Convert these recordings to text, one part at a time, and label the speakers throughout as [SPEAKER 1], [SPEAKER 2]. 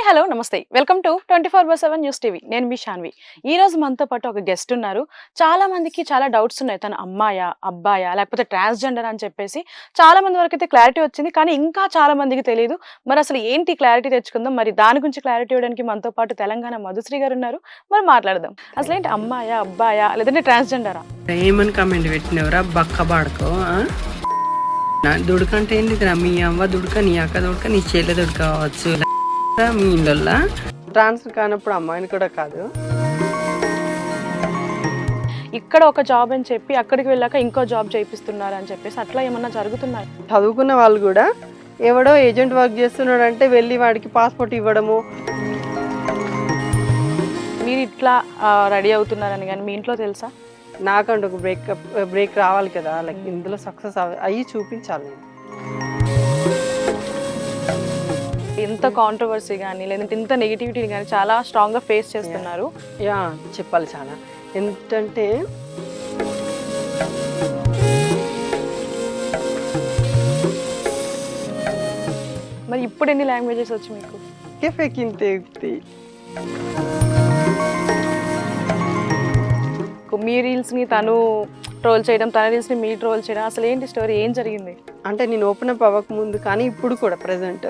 [SPEAKER 1] Hello నమస్తే welcome to 24/7 news TV. నేను మీ శాన్వి. ఈ రోజు మనతో పాటు ఒక గెస్ట్ ఉన్నారు. చాలా మందికి చాలా డౌట్స్ ఉన్నాయి. తను అమ్మాయా, అబ్బాయా, లేకపోతే ట్రాన్స్‌జెండర్ అని చెప్పేసి చాలా మంది వరకైతే క్లారిటీ వచ్చింది. కానీ ఇంకా చాలా మందికి తెలీదు. మరి అసలు ఏంటి క్లారిటీ తెచ్చుకుందాం. మరి దాని గురించి క్లారిటీ ఇవ్వడానికి మనతో పాటు తెలంగాణ మధుశ్రీ గారు ఉన్నారు. మరి మాట్లాడదాం. అసలేంటి అమ్మాయా, అబ్బాయా, లేదంటే ట్రాన్స్‌జెండరా?
[SPEAKER 2] ఏమని కామెంట్ పెట్టినవరా బక్క బాడుకో దుడకంటే ఏంటిదిరా మీ అవ్వ దుడక నీ అక్క దుడక నీ చెల్లె దుడక కావచ్చు మీ ఇళ్ళల్లో ట్రాన్స్ఫర్ కానప్పుడు అమ్మాయిని కూడా కాదు.
[SPEAKER 1] ఇక్కడ ఒక జాబ్ అని చెప్పి అక్కడికి వెళ్ళాక ఇంకో జాబ్ చేయిస్తున్నారు అని చెప్పేసి అట్లా ఏమన్నా జరుగుతున్నాయి?
[SPEAKER 2] చదువుకున్న వాళ్ళు కూడా ఎవడో ఏజెంట్ వర్క్ చేస్తున్నాడు అంటే వెళ్ళి వాడికి పాస్పోర్ట్ ఇవ్వడము.
[SPEAKER 1] మీరు ఇట్లా రెడీ అవుతున్నారని కానీ మీ ఇంట్లో తెలుసా?
[SPEAKER 2] నాకంటే ఒక బ్రేక్ రావాలి కదా, లైక్ ఇందులో సక్సెస్ అయ్యి చూపించాలి.
[SPEAKER 1] ఇంత కాంట్రవర్సీ కానీ లేదంటే ఇంత నెగిటివిటీ కానీ చాలా స్ట్రాంగ్ గా ఫేస్ చేస్తున్నారు.
[SPEAKER 2] యా చెప్పాలి చాలా. ఏంటంటే
[SPEAKER 1] మరి ఇప్పుడు ఎన్ని లాంగ్వేజెస్ వచ్చి మీకు? మీ రీల్స్ ని తను ట్రోల్ చేయడం, తన రీల్స్ ని మీ ట్రోల్ చేయడం, అసలు ఏంటి స్టోరీ, ఏం జరిగింది?
[SPEAKER 2] అంటే నేను ఓపెన్ అప్ అవ్వక ముందు కానీ ఇప్పుడు కూడా ప్రెసెంట్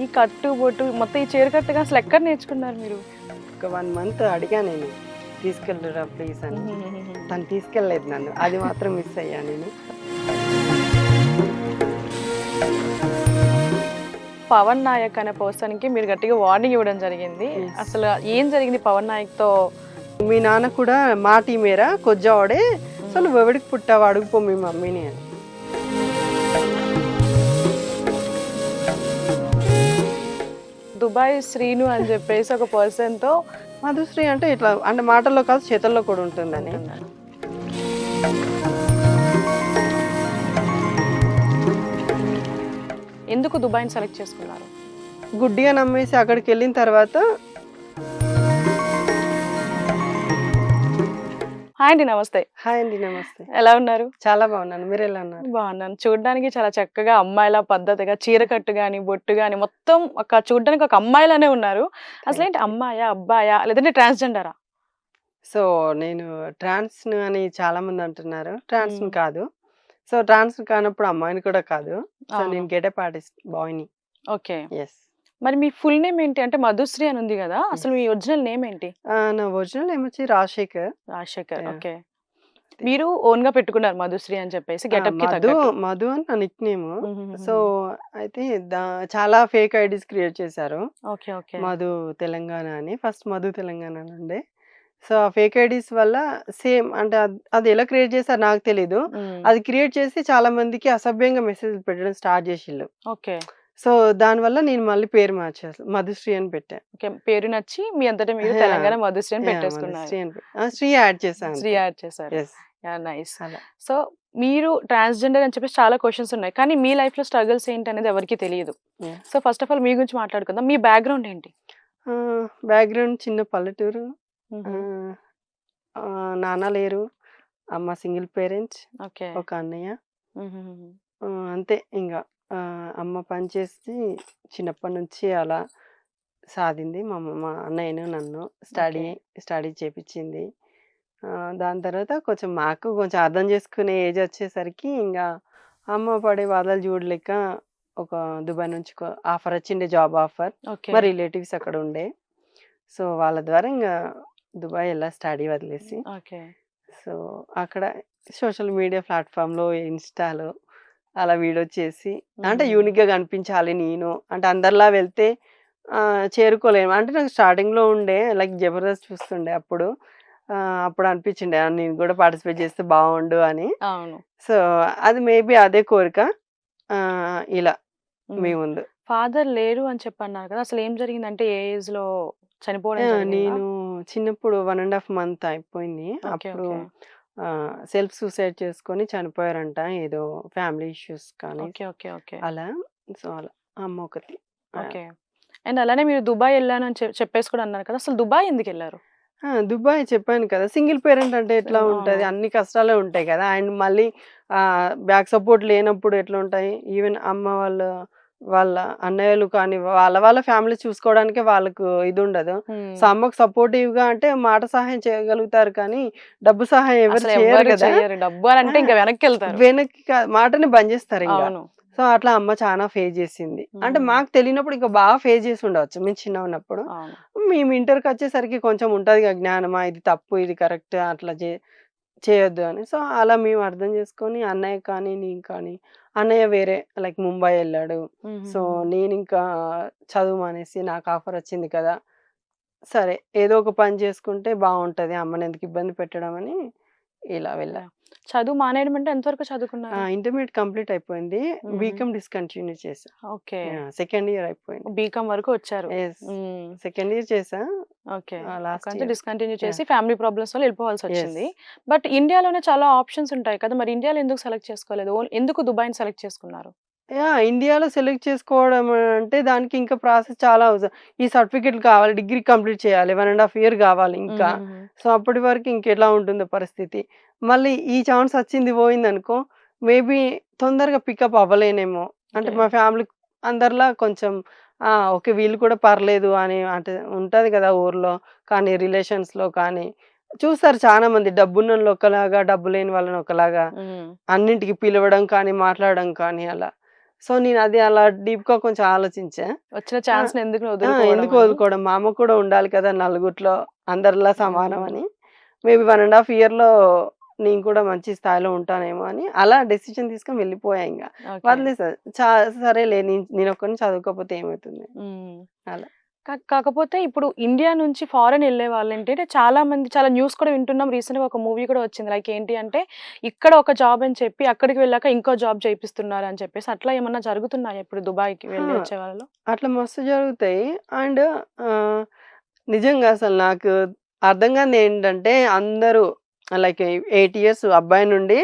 [SPEAKER 1] ఈ కట్టు బొట్టు మొత్తం ఈ చీర కట్టుగా అసలు ఎక్కడ నేర్చుకున్నారు మీరు?
[SPEAKER 2] ఒక 1 month అడిగా నేను, తీసుకెళ్ళరా ప్లీజ్ అని. తను తీసుకెళ్ళలేదు నన్ను, అది మాత్రం మిస్ అయ్యా నేను.
[SPEAKER 1] పవన్ నాయక్ అనే పర్సన్ కి మీరు గట్టిగా వార్నింగ్ ఇవ్వడం జరిగింది. అసలు ఏం జరిగింది పవన్ నాయక్ తో?
[SPEAKER 2] మీ నాన్న కూడా మా టీమేరా కొజ్జావాడే, సో నువ్వు ఎవడికి పుట్టావు అడుగుపో మీ మమ్మీని అని.
[SPEAKER 1] దుబాయ్ శ్రీను అని చెప్పేసి ఒక పర్సన్ తో
[SPEAKER 2] మధుశ్రీ అంటే ఇట్లా అంటే మాటల్లో కాదు చేతల్లో కూడా ఉంటుందని.
[SPEAKER 1] ఎందుకు దుబాయ్ని సెలెక్ట్ చేసుకున్నారు?
[SPEAKER 2] గుడ్డిగా నమ్మేసి అక్కడికి వెళ్ళిన తర్వాత.
[SPEAKER 1] హాయ్ అండి, నమస్తే.
[SPEAKER 2] హాయ్ అండి, నమస్తే.
[SPEAKER 1] ఎలా ఉన్నారు?
[SPEAKER 2] చాలా బాగున్నాను, మీరు ఎలా ఉన్నారు?
[SPEAKER 1] బాగున్నాను. చూడడానికి చాలా చక్కగా అమ్మాయిలా పద్ధతిగా చీర కట్టు గాని బొట్టు గాని మొత్తం ఒక చూడడానికి ఒక అమ్మాయిలానే ఉన్నారు. అసలేంటి అమ్మాయా, అబ్బాయా, లేదంటే ట్రాన్స్‌జెండరా?
[SPEAKER 2] సో నేను ట్రాన్స్ అని చాలా మంది అంటున్నారు. ట్రాన్స్ కాదు. సో ట్రాన్స్ కానప్పుడు అమ్మాయిని కూడా కాదు. సో నేను గెటప్ ఆర్టిస్ట్ బాయ్ని.
[SPEAKER 1] ఓకే.
[SPEAKER 2] ఎస్.
[SPEAKER 1] మరి మీ ఫుల్ నేమ్ ఏంటి? అంటే మధుశ్రీ అని ఉంది కదా, అసలు మీ ఒరిజినల్ నేమ్ ఏంటి?
[SPEAKER 2] నా ఒరిజినల్ నేమ్ వచ్చి రాజశేఖర్.
[SPEAKER 1] రాజశేఖర్. ఓకే. మీరు ఓన్ గా పెట్టుకున్నారు మధుశ్రీ అని చెప్పేసి గెటప్ కి
[SPEAKER 2] మధు
[SPEAKER 1] తగ్గట్టు.
[SPEAKER 2] మధు అని నా నిక్ నేమ్. సో అయితే చాలా ఫేక్ ఐడీస్ క్రియేట్ చేశారు.
[SPEAKER 1] ఓకే. ఓకే.
[SPEAKER 2] మధు తెలంగాణ అని, ఫస్ట్ మధు తెలంగాణ అని ఉండే. సో ఆ ఫేక్ ఐడీస్ వల్ల సేమ్ అంటే అది ఎలా క్రియేట్ చేశారు నాకు తెలీదు. అది క్రియేట్ చేసి చాలా మందికి అసభ్యంగా మెసేజ్ పెట్టడం స్టార్ట్ చేసిళ్ళు.
[SPEAKER 1] ఓకే.
[SPEAKER 2] సో దానివల్ల నేను మళ్ళీ పేరు మార్చేసాను, మధుశ్రీ అని పెట్టాను.
[SPEAKER 1] ఓకే. పేరు నచ్చి మీ అంతటా మీరు తెలంగాణ మధుశ్రీ అని పెట్టేసుకున్నారు.
[SPEAKER 2] శ్రీ యాడ్ చేశాను.
[SPEAKER 1] శ్రీ యాడ్ చేశారు.
[SPEAKER 2] ఎస్.
[SPEAKER 1] Yeah, nice.
[SPEAKER 2] అలా.
[SPEAKER 1] సో మీరు ట్రాన్స్‌జెండర్ అని చెప్పేసి చాలా క్వశ్చన్స్ ఉన్నాయి. కానీ మీ లైఫ్ లో స్ట్రగుల్స్ ఏంటి అనేది ఎవరికి తెలియదు. సో ఫస్ట్ ఆఫ్ ఆల్ మీ గురించి మాట్లాడుకుందాం. మీ బ్యాక్గ్రౌండ్ ఏంటి?
[SPEAKER 2] బ్యాక్గ్రౌండ్ చిన్న పల్లెటూరు. నాన్న లేరు, అమ్మ సింగిల్ పేరెంట్,
[SPEAKER 1] ఓకే.
[SPEAKER 2] ఒక అన్నయ్య. అంతే ఇంకా. అమ్మ పనిచేసి చిన్నప్పటి నుంచి అలా సాధింది. మా అన్నయ్యను నన్ను స్టడీ చేపించింది. దాని తర్వాత కొంచెం మాకు కొంచెం అర్థం చేసుకునే ఏజ్ వచ్చేసరికి ఇంకా అమ్మ పడే బాధలు చూడలేక ఒక దుబాయ్ నుంచి ఆఫర్ వచ్చిండే, జాబ్ ఆఫర్. మా రిలేటివ్స్ అక్కడ ఉండే. సో వాళ్ళ ద్వారా ఇంకా దుబాయ్ వెళ్ళా స్టడీ వదిలేసి.
[SPEAKER 1] ఓకే.
[SPEAKER 2] సో అక్కడ సోషల్ మీడియా ప్లాట్ఫామ్లో ఇన్స్టాలో అలా వీడియో చేసి అంటే యూనిక్గా కనిపించాలి నేను, అంటే అందరిలా వెళ్తే చేరుకోలేము. అంటే నాకు స్టార్టింగ్లో ఉండే లైక్ జబర్దస్త్ చూస్తుండే అప్పుడు అనిపించిండే నేను కూడా పార్టిసిపేట్ చేస్తే బాగుండు అని.
[SPEAKER 1] అవును.
[SPEAKER 2] సో అది మేబీ అదే కోరిక ఇలా మీ ముందు.
[SPEAKER 1] ఫాదర్ లేరు అని చెప్పన్నారు కదా, అసలు ఏం జరిగిందంటే ఏ ఏజ్ లో చనిపోవడం జరిగిందా?
[SPEAKER 2] నేను చిన్నప్పుడు 1.5 month అయిపోయింది.
[SPEAKER 1] ఓకే.
[SPEAKER 2] అప్పుడు
[SPEAKER 1] ఓకే.
[SPEAKER 2] సెల్ఫ్ సూసైడ్ చేసుకొని చనిపోయారంట, ఏదో ఫ్యామిలీ ఇష్యూస్ కానీ
[SPEAKER 1] ఓకే. ఓకే. ఓకే.
[SPEAKER 2] అలా. సో అలా అమ్మ ఒకటి.
[SPEAKER 1] ఓకే. అండ్ అలానే మీరు దుబాయ్ వెళ్ళాను అని చెప్పేసి కూడా అన్నారు కదా, అసలు దుబాయ్ ఎందుకు వెళ్ళారు?
[SPEAKER 2] దుబాయ్ చెప్పాను కదా, సింగిల్ పేరెంట్ అంటే ఎట్లా ఉంటది, అన్ని కష్టాలే ఉంటాయి కదా. అండ్ మళ్ళీ బ్యాక్ సపోర్ట్ లేనప్పుడు ఎట్లా ఉంటాయి. ఈవెన్ అమ్మ వాళ్ళు వాళ్ళ అన్నయ్యలు కానీ వాళ్ళ ఫ్యామిలీ చూసుకోవడానికే వాళ్ళకు ఇది ఉండదు. సో అమ్మకు సపోర్టివ్గా అంటే మాట సహాయం చేయగలుగుతారు కానీ డబ్బు సహాయం ఎవరు
[SPEAKER 1] అసలు
[SPEAKER 2] చేయరు
[SPEAKER 1] ఎవ్వరు
[SPEAKER 2] కదా.
[SPEAKER 1] చెయ్యరు. డబ్బు అని అంటే ఇంకా వెనక్కి వెళ్తారు.
[SPEAKER 2] వెనక్కి మాటని బంద్ చేస్తారు ఇంకా.
[SPEAKER 1] అవును.
[SPEAKER 2] సో అట్లా అమ్మ చాలా ఫేస్ చేసింది. అంటే మాకు తెలియనప్పుడు ఇంకా బాగా ఫేస్ చేసి ఉండవచ్చు మేము చిన్న ఉన్నప్పుడు.
[SPEAKER 1] అవును.
[SPEAKER 2] మేము ఇంటర్కి వచ్చేసరికి కొంచెం ఉంటుంది కదా జ్ఞానమా, ఇది తప్పు ఇది కరెక్ట్ అట్లా చేయొద్దు అని. సో అలా మేము అర్థం చేసుకొని అన్నయ్య కానీ నేను కానీ, అన్నయ్య వేరే లైక్ ముంబై వెళ్ళాడు. సో నేను ఇంకా చదువు మానేసి నాకు ఆఫర్ వచ్చింది కదా, సరే ఏదో ఒక పని చేసుకుంటే బాగుంటది, అమ్మని ఎందుకు ఇబ్బంది పెట్టడం అని ఇలా వెళ్ళా.
[SPEAKER 1] చదువు మానేయడం అంటే ఎంతవరకు చదువుకున్నారు?
[SPEAKER 2] ఇంటర్మీడియట్ కంప్లీట్ అయిపోయింది.
[SPEAKER 1] మ్మ్.
[SPEAKER 2] బీకామ్ డిస్కంటిన్యూ చేసా.
[SPEAKER 1] ఓకే.
[SPEAKER 2] సెకండ్ ఇయర్ అయిపోయింది.
[SPEAKER 1] బీకామ్ వరకు వచ్చారు.
[SPEAKER 2] సెకండ్ ఇయర్ చేసా.
[SPEAKER 1] ఓకే.
[SPEAKER 2] లాస్ట్
[SPEAKER 1] అక్కడ
[SPEAKER 2] ఇయర్
[SPEAKER 1] డిస్కంటిన్యూ చేసి ఫ్యామిలీ ప్రాబ్లమ్స్ వల్ల వెళ్ళిపోవాల్సి వచ్చింది. బట్ ఇండియాలోనే చాలా ఆప్షన్స్ ఉంటాయి కదా, మరి ఇండియాలో ఎందుకు సెలెక్ట్ చేసుకోలేదు? ఎందుకు దుబాయ్ని సెలెక్ట్ చేసుకున్నారు?
[SPEAKER 2] ఇండియాలో సెలెక్ట్ చేసుకోవడం అంటే దానికి ఇంకా ప్రాసెస్ చాలా అవసరం. ఈ సర్టిఫికెట్లు కావాలి, డిగ్రీ కంప్లీట్ చేయాలి, 1.5 year కావాలి ఇంకా. సో అప్పటి వరకు ఇంకెలా ఉంటుందో పరిస్థితి. మళ్ళీ ఈ ఛాన్స్ వచ్చింది పోయిందనుకో మేబీ తొందరగా పికప్ అవ్వలేనేమో. అంటే మా ఫ్యామిలీ అందరిలా కొంచెం ఓకే వీళ్ళు కూడా పర్లేదు అని అంటే ఉంటది కదా ఊర్లో కానీ, రిలేషన్స్లో కానీ చూస్తారు చాలా మంది. డబ్బున్నోళ్ళు ఒకలాగా, డబ్బు లేని వాళ్ళని ఒకలాగా అన్నింటికి పిలవడం కానీ, మాట్లాడడం కానీ అలా. సో నేను అది అలా డీప్గా కొంచెం ఆలోచించా.
[SPEAKER 1] వచ్చిన ఛాన్స్ ఎందుకు
[SPEAKER 2] ఎందుకు వదులుకోవడం, మా అమ్మ కూడా ఉండాలి కదా నలుగురిలో అందరిలా సమానం అని. మేబీ 1.5 yearలో నేను కూడా మంచి స్థాయిలో ఉంటానేమో అని అలా డెసిషన్ తీసుకొని వెళ్ళిపోయా. ఇంకా వదిలేసా. సరేలే నేను ఒక్కరిని చదువుకోకపోతే ఏమవుతుంది అలా.
[SPEAKER 1] కాకపోతే ఇప్పుడు ఇండియా నుంచి ఫారెన్ వెళ్ళే వాళ్ళు ఏంటంటే చాలా మంది, చాలా న్యూస్ కూడా వింటున్నాం. రీసెంట్గా ఒక మూవీ కూడా వచ్చింది. లైక్ ఏంటి అంటే ఇక్కడ ఒక జాబ్ అని చెప్పి అక్కడికి వెళ్ళాక ఇంకో జాబ్ చేయిస్తున్నారు అని చెప్పేసి, అట్లా ఏమన్నా జరుగుతున్నాయి ఇప్పుడు దుబాయ్కి వెళ్ళి వచ్చే వాళ్ళు?
[SPEAKER 2] అట్లా మస్తు జరుగుతాయి. అండ్ నిజంగా అసలు నాకు అర్థం కాదు ఏంటంటే అందరూ లైక్ 8 years అబ్బాయి నుండి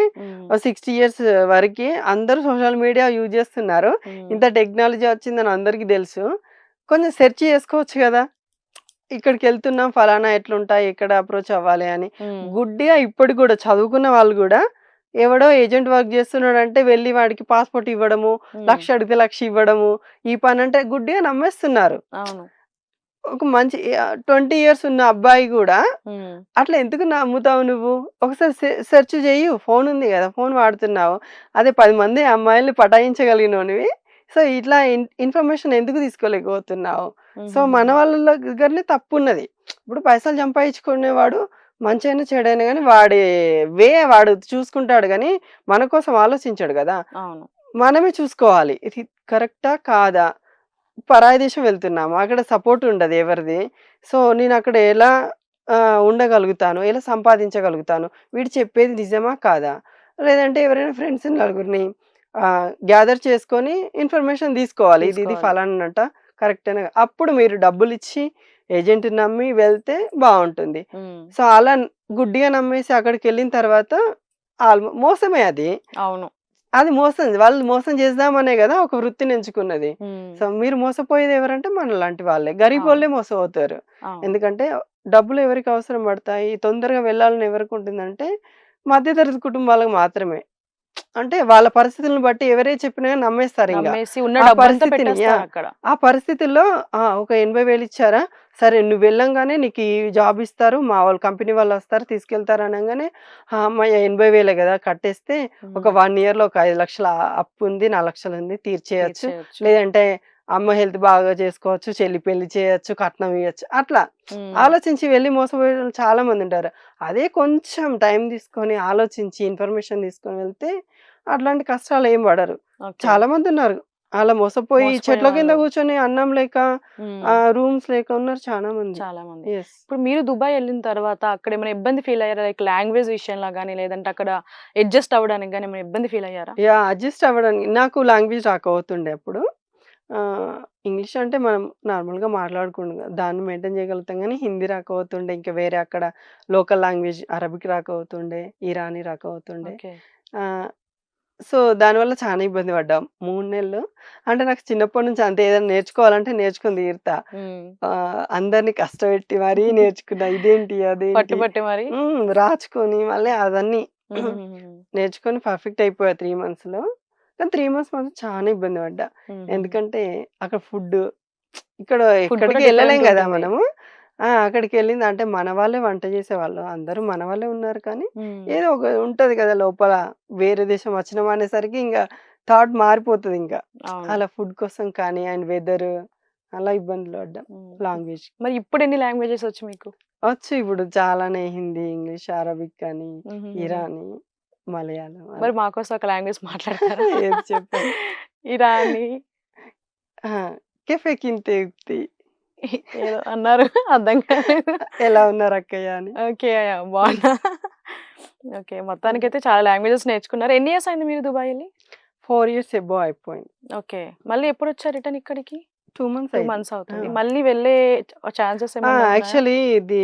[SPEAKER 2] 60 years వరకు అందరూ సోషల్ మీడియా యూజ్ చేస్తున్నారు. ఇంత టెక్నాలజీ వచ్చిందని అందరికీ తెలుసు. కొంచెం సెర్చ్ చేసుకోవచ్చు కదా, ఇక్కడికి వెళ్తున్నాం ఫలానా ఎట్లుంటాయి, ఎక్కడ అప్రోచ్ అవ్వాలి అని. గుడ్డిగా ఇప్పటికి కూడా చదువుకున్న వాళ్ళు కూడా ఎవడో ఏజెంట్ వర్క్ చేస్తున్నాడు అంటే వెళ్ళి వాడికి పాస్పోర్ట్ ఇవ్వడము, 1,00,000 అడిగితే 1,00,000 ఇవ్వడము, ఈ పని అంటే గుడ్డిగా నమ్మేస్తున్నారు. ఒక మంచి 20 years ఉన్న అబ్బాయి కూడా అట్లా ఎందుకు నమ్ముతావు నువ్వు? ఒకసారి సెర్చ్ చెయ్యి, ఫోన్ ఉంది కదా, ఫోన్ వాడుతున్నావు, అదే 10 మంది అమ్మాయిల్ని పటాయించగలిగినవి. సో ఇట్లా ఇన్ఫర్మేషన్ ఎందుకు తీసుకోలేకపోతున్నావు? సో మన వాళ్ళ దగ్గరనే తప్పు ఉన్నది. ఇప్పుడు పైసలు సంపాదించుకునేవాడు మంచైనా చెడైనా కానీ వాడి వాడు చూసుకుంటాడు కానీ మన కోసం ఆలోచించాడు కదా. మనమే చూసుకోవాలి ఇది కరెక్టా కాదా. పరాయి దేశం వెళ్తున్నాము, అక్కడ సపోర్ట్ ఉండదు ఎవరిది. సో నేను అక్కడ ఎలా ఉండగలుగుతాను, ఎలా సంపాదించగలుగుతాను, వీడు చెప్పేది నిజమా కాదా, లేదంటే ఎవరైనా ఫ్రెండ్స్ నలుగురిని గ్యాదర్ చేసుకొని ఇన్ఫర్మేషన్ తీసుకోవాలి. ఇది ఫలానంట కరెక్టేనా. అప్పుడు మీరు డబ్బులు ఇచ్చి ఏజెంట్ నమ్మి వెళ్తే బాగుంటుంది. సో అలా గుడ్డిగా నమ్మేసి అక్కడికి వెళ్ళిన తర్వాత మోసమే అది.
[SPEAKER 1] అవును,
[SPEAKER 2] అది మోసం. వాళ్ళు మోసం చేద్దామనే కదా ఒక వృత్తిని ఎంచుకున్నది. సో మీరు మోసపోయేది ఎవరంటే మన లాంటి వాళ్ళే, గరీబ్ వాళ్ళే మోసపోతారు. ఎందుకంటే డబ్బులు ఎవరికి అవసరం పడతాయి, తొందరగా వెళ్ళాలని ఎవరికి ఉంటుందంటే మధ్యతరగతి కుటుంబాలకు మాత్రమే. అంటే వాళ్ళ పరిస్థితులను బట్టి ఎవరే చెప్పినా నమ్మేస్తారు. ఇంకా ఆ పరిస్థితుల్లో ఒక 80,000 ఇచ్చారా, సరే నువ్వు వెళ్ళంగానే నీకు ఈ జాబ్ ఇస్తారు, మా వాళ్ళు కంపెనీ వాళ్ళు వస్తారు తీసుకెళ్తారు అనగానే అమ్మాయి 80,000 కదా కట్టేస్తే ఒక 1 yearలో ఒక 5 లక్షల అప్పు ఉంది, 4 లక్షలు ఉంది, తీర్చేయచ్చు. లేదంటే అమ్మ హెల్త్ బాగా చేసుకోవచ్చు, చెల్లి పెళ్లి చేయొచ్చు, కట్నం ఇవ్వచ్చు. అట్లా ఆలోచించి వెళ్ళి మోసపోయే చాలా మంది ఉంటారు. అదే కొంచెం టైం తీసుకొని ఆలోచించి ఇన్ఫర్మేషన్ తీసుకొని వెళ్తే అట్లాంటి కష్టాలు ఏం పడరు. చాలా మంది ఉన్నారు అలా మోసపోయి చెట్ల కింద కూర్చొని అన్నం లేక రూమ్స్ లేక ఉన్నారు చాలా మంది.
[SPEAKER 1] ఇప్పుడు మీరు దుబాయ్ వెళ్ళిన తర్వాత అక్కడ ఏమైనా ఇబ్బంది ఫీల్ అయ్యారా? లైక్ లాంగ్వేజ్ విషయంలో కానీ, లేదంటే అక్కడ అడ్జస్ట్ అవ్వడానికి కానీ ఏమైనా ఇబ్బంది ఫీల్ అయ్యారా?
[SPEAKER 2] అడ్జస్ట్ అవ్వడానికి నాకు లాంగ్వేజ్ రాకపోతుండే అప్పుడు. ఇంగ్లీష్ అంటే మనం నార్మల్గా మాట్లాడుకుంటాం, దాన్ని మెయింటైన్ చేయగలుగుతాం కానీ హిందీ రాకపోతుండే. ఇంకా వేరే అక్కడ లోకల్ లాంగ్వేజ్ అరబిక్ రాకపోతుండే, ఇరానీ రాకపోతుండే. సో దానివల్ల చాలా ఇబ్బంది పడ్డాం 3 నెలలు. అంటే నాకు చిన్నప్పటి నుంచి అంతే, ఏదైనా నేర్చుకోవాలంటే నేర్చుకుని తీరుతా. అందరినీ కష్టపెట్టి మరీ నేర్చుకున్నా. ఇదేంటి అదేంటి రాచుకొని మళ్ళీ అవన్నీ నేర్చుకొని పర్ఫెక్ట్ అయిపోయా 3 monthsలో. కానీ 3 మంత్స్ మాత్రం చాలా ఇబ్బంది పడ్డా. ఎందుకంటే అక్కడ ఫుడ్ ఇక్కడ
[SPEAKER 1] ఫుడ్ కూడా
[SPEAKER 2] ఎక్కడికి వెళ్ళలేం
[SPEAKER 1] డిఫరెంట్
[SPEAKER 2] కదా
[SPEAKER 1] ఉంటుంది.
[SPEAKER 2] మనము. అక్కడికి వెళ్ళింది అంటే మన వాళ్ళే వంట చేసేవాళ్ళు. అందరూ మన వాళ్ళే ఉన్నారు కానీ ఏదో ఒక ఉంటది కదా లోపల. వేరే దేశం వచ్చినాం అనేసరికి ఇంకా థాట్ మారిపోతది ఇంకా.
[SPEAKER 1] అవును.
[SPEAKER 2] అలా ఫుడ్ కోసం కానీ అండ్ వెదర్ అలా ఇబ్బందులు పడ్డాం. లాంగ్వేజ్
[SPEAKER 1] మరి ఇప్పుడు ఎన్ని లాంగ్వేజెస్ వచ్చు మీకు?
[SPEAKER 2] వచ్చు ఇప్పుడు చాలానే హిందీ, ఇంగ్లీష్, అరబిక్ అని, ఇరానీ, మలయాళం
[SPEAKER 1] మరి
[SPEAKER 2] అలా.
[SPEAKER 1] మాకోసం ఒక లాంగ్వేజ్ మాట్లాడతారా?
[SPEAKER 2] ఏది చెప్పండి?
[SPEAKER 1] ఇరానీ
[SPEAKER 2] కెఫే కింతే యుక్తి.
[SPEAKER 1] ఏదో అన్నారు అర్థం కాలేదు.
[SPEAKER 2] ఎలా ఉన్నారు అక్కయ్య అని.
[SPEAKER 1] ఓకే. బాగున్నా. ఓకే. మొత్తానికైతే చాలా లాంగ్వేజెస్ నేర్చుకున్నారు. ఎన్ని ఇయర్స్ అయింది మీరు దుబాయ్ ఎళ్ళి?
[SPEAKER 2] 4 ఇయర్స్ ఎబోవ్ అయిపోయింది.
[SPEAKER 1] ఓకే. మళ్ళీ ఎప్పుడొచ్చారు రిటర్న్ ఇక్కడికి?
[SPEAKER 2] 2 మంత్స్
[SPEAKER 1] 2
[SPEAKER 2] అయింది.
[SPEAKER 1] మంత్స్ అవుతుంది.
[SPEAKER 2] ఆ!
[SPEAKER 1] మళ్ళీ వెళ్ళే ఛాన్సెస్ ఏమన్నా ఉన్నాయా?
[SPEAKER 2] యాక్చువల్లీ ఇది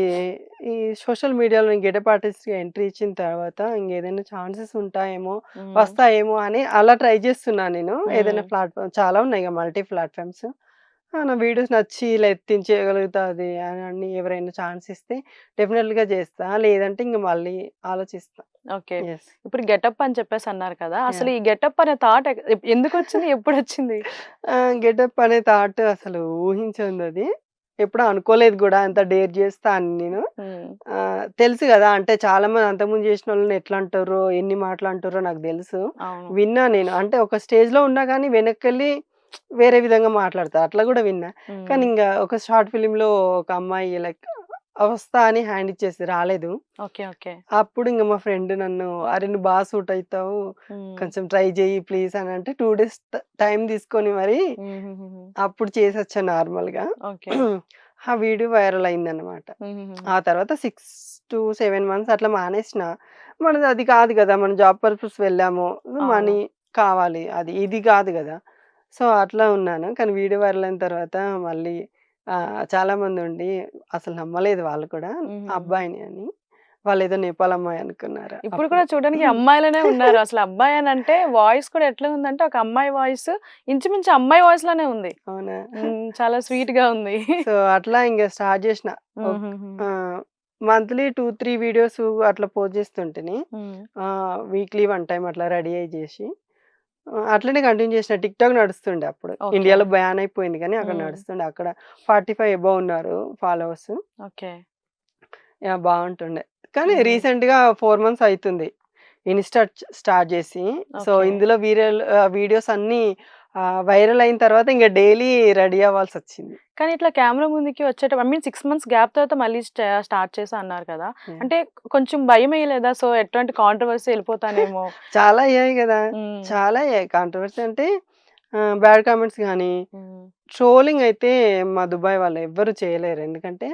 [SPEAKER 2] ఈ సోషల్ మీడియాలో గెటప్ ఆర్టిస్ట్‌గా ఎంట్రీ ఇచ్చిన తర్వాత ఇంకేదైనా ఛాన్సెస్ ఉంటాయేమో,
[SPEAKER 1] హ్మ్.
[SPEAKER 2] వస్తాయేమో అని అలా ట్రై చేస్తున్నా నేను. ఏదైనా
[SPEAKER 1] హ్మ్.
[SPEAKER 2] ప్లాట్‌ఫార్మ్ చాలా ఉన్నాయి ఇగ మల్టీ ప్లాట్‌ఫార్మ్స్. నా వీడియోస్ నచ్చి ఇలా ఎత్తించేయగలుగుతాది అని ఎవరైనా ఛాన్స్ ఇస్తే డెఫినెట్‌గా చేస్తా. లేదంటే ఇంక మళ్ళీ ఆలోచిస్తా.
[SPEAKER 1] ఓకే.
[SPEAKER 2] యెస్.
[SPEAKER 1] ఇప్పుడు గెటప్ అని చెప్పేసి అన్నారు కదా! అసలు
[SPEAKER 2] యాహ్!
[SPEAKER 1] ఈ గెటప్ అనే థాట్ ఎందుకొచ్చింది? ఎప్పుడొచ్చింది?
[SPEAKER 2] గెటప్ అనే థాట్ అసలు ఊహించందది. ఎప్పుడు అనుకోలేదు గూడా అంత డేర్ చేస్తా అని నేను.
[SPEAKER 1] హ్మ్.
[SPEAKER 2] తెలుసు గదా! అంటే చాలామంది అంతకుముందు చేసినోళ్ళని ఎట్లా అంటారో, ఎన్ని మాటలు అంటారో నాకు తెలుసు.
[SPEAKER 1] అవును.
[SPEAKER 2] విన్నా నేను. అంటే ఒక స్టేజ్‌లో ఉన్నా గానీ వెనక్కెళ్ళి వేరే విధంగా మాట్లాడతారు. అట్లా గూడా విన్నా. కానీ
[SPEAKER 1] హ్మ్.
[SPEAKER 2] ఇంగ ఒక షార్ట్ ఫిల్మ్‌లో ఒక అమ్మాయి లైక్ వస్తా అని హ్యాండ్ ఇచ్చేసి రాలేదు.
[SPEAKER 1] ఓకే. ఓకే.
[SPEAKER 2] అప్పుడు ఇంగ మా ఫ్రెండ్ నన్ను "అరె! నువ్వు బా సూట్ అయితావు.
[SPEAKER 1] హ్మ్.
[SPEAKER 2] కొంచెం ట్రై చెయ్యి ప్లీజ్" అని అంటే 2 డేస్ టైమ్ తీసుకొని మరి
[SPEAKER 1] హుహుహుహు.
[SPEAKER 2] అప్పుడు చేసొచ్చా నార్మల్‌గా.
[SPEAKER 1] ఓకే.
[SPEAKER 2] ఆ వీడియో వైరల్ అయిందన్నమాట.
[SPEAKER 1] హుహుహు.
[SPEAKER 2] ఆ తర్వాత 6-7 మంత్స్ అట్లా మానేసిన. మనది అది కాదు గదా! మనం జాబ్ పర్పస్ వెళ్ళాము.
[SPEAKER 1] అవును.
[SPEAKER 2] మనీ కావాలి. అది ఇది కాదు గదా! సో, అట్లా ఉన్నాను. కానీ వీడియో వైరల్ అయిన తర్వాత మళ్ళీ చాలామందుండి అసలు నమ్మలేదు వాళ్ళు కూడా
[SPEAKER 1] హుహు.
[SPEAKER 2] అబ్బాయిని అని. వాళ్ళేదో నేపాల్ అమ్మాయి అనుకున్నారు
[SPEAKER 1] ఇప్పుడు
[SPEAKER 2] అప్పుడు.
[SPEAKER 1] కూడా చూడడానికి అమ్మాయిలనే ఉన్నారు. అసలు అబ్బాయి అనంటే వాయిస్ కూడా ఎట్లా ఉందంటే ఒక అమ్మాయి వాయిస్ ఇంచుమించు అమ్మాయి వాయిస్ లానే ఉంది.
[SPEAKER 2] అవునా?
[SPEAKER 1] చాలా స్వీట్‌గా ఉంది.
[SPEAKER 2] సో, అట్లా ఇంగ స్టార్ట్ జేసిన.
[SPEAKER 1] హుహుహు.
[SPEAKER 2] మంత్లీ 2-3 వీడియోస్ అట్లా పోస్ట్ చేస్తుంటిని.
[SPEAKER 1] హ్మ్.
[SPEAKER 2] వీక్లీ 1 టైమ్ అట్లా రెడీ అయ్యి జేసి అట్లనే కంటిన్యూ చేసిన. టిక్‌టాక్ నడుస్తుండే అప్పుడు.
[SPEAKER 1] ఓకే.
[SPEAKER 2] ఇండియాలో బ్యాన్ అయిపోయింది గానీ అక్కడ
[SPEAKER 1] హ్మ్.
[SPEAKER 2] నడుస్తుండే. అక్కడ 45 అబోవ్ ఉన్నారు ఫాలోవర్స్.
[SPEAKER 1] ఓకే.
[SPEAKER 2] యాహ్! బావుంటుండే. కానీ
[SPEAKER 1] హుహు.
[SPEAKER 2] రీసెంట్‌గా 4 మంత్స్ అయితుంది. ఇన్‌స్టా స్టార్ట్ జేసి. So,
[SPEAKER 1] okay.
[SPEAKER 2] ఇందులో వీడియోస్ అన్నీ వైరల్ అయిన తర్వాత ఇంగ డైలీ రెడీ అవ్వాల్సొచ్చింది.
[SPEAKER 1] కానీ ఇట్లా కెమెరా ముందుకి వచ్చేటప్పుడు 6 మంత్స్ గ్యాప్ తర్వాత మళ్ళీ స్టార్ట్ చేశా అన్నారు కదా!
[SPEAKER 2] యాహ్!
[SPEAKER 1] అంటే కొంచెం భయమేయలేదా? సో, ఎట్లాంటి కాంట్రోవర్సీ ఎళ్ళిపోతానేమో?
[SPEAKER 2] చాలా అయ్యాయి గదా!
[SPEAKER 1] హ్మ్.
[SPEAKER 2] చాలా అయ్యాయి. కాంట్రోవర్సీ అంటే బ్యాడ్ కామెంట్స్ గానీ,
[SPEAKER 1] హ్మ్.
[SPEAKER 2] ట్రోలింగ్ అయితే మా దుబాయ్ వాళ్ళు ఎవ్వరు చేయలేరు. ఎందుకంటే